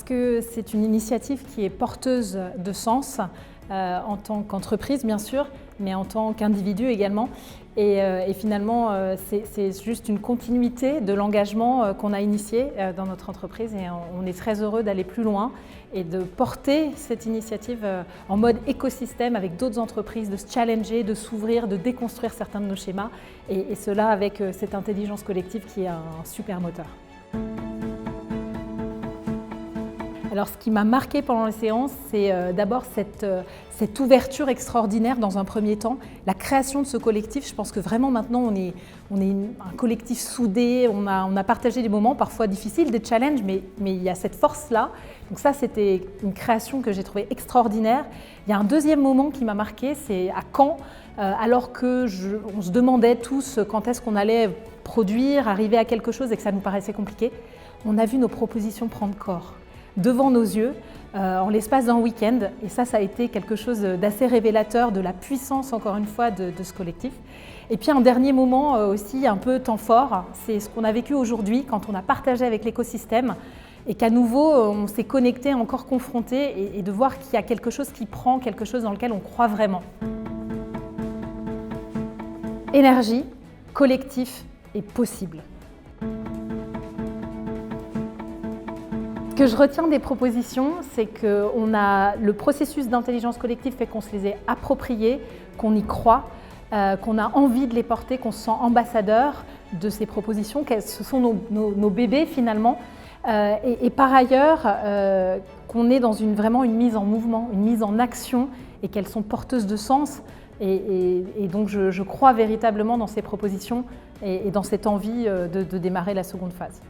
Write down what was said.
Parce que c'est une initiative qui est porteuse de sens en tant qu'entreprise bien sûr, mais en tant qu'individu également. Et finalement, c'est juste une continuité de l'engagement qu'on a initié dans notre entreprise et on est très heureux d'aller plus loin et de porter cette initiative en mode écosystème avec d'autres entreprises, de se challenger, de s'ouvrir, de déconstruire certains de nos schémas et cela avec cette intelligence collective qui est un super moteur. Alors ce qui m'a marqué pendant les séances, c'est d'abord cette ouverture extraordinaire dans un premier temps, la création de ce collectif. Je pense que vraiment maintenant on est un collectif soudé, on a partagé des moments parfois difficiles, des challenges, mais il y a cette force-là. Donc ça c'était une création que j'ai trouvée extraordinaire. Il y a un deuxième moment qui m'a marqué, c'est à Caen, alors qu'on se demandait tous quand est-ce qu'on allait produire, arriver à quelque chose et que ça nous paraissait compliqué, on a vu nos propositions prendre corps devant nos yeux en l'espace d'un week-end. Et ça a été quelque chose d'assez révélateur de la puissance, encore une fois, de ce collectif. Et puis un dernier moment aussi, un peu temps fort, c'est ce qu'on a vécu aujourd'hui quand on a partagé avec l'écosystème et qu'à nouveau, on s'est connecté, encore confronté et de voir qu'il y a quelque chose qui prend, quelque chose dans lequel on croit vraiment. Énergie, collectif et possible. Ce que je retiens des propositions, c'est que le processus d'intelligence collective fait qu'on se les est appropriées, qu'on y croit, qu'on a envie de les porter, qu'on se sent ambassadeur de ces propositions, que ce sont nos bébés finalement, et par ailleurs qu'on est dans vraiment une mise en mouvement, une mise en action et qu'elles sont porteuses de sens. Et donc je crois véritablement dans ces propositions et dans cette envie de démarrer la seconde phase.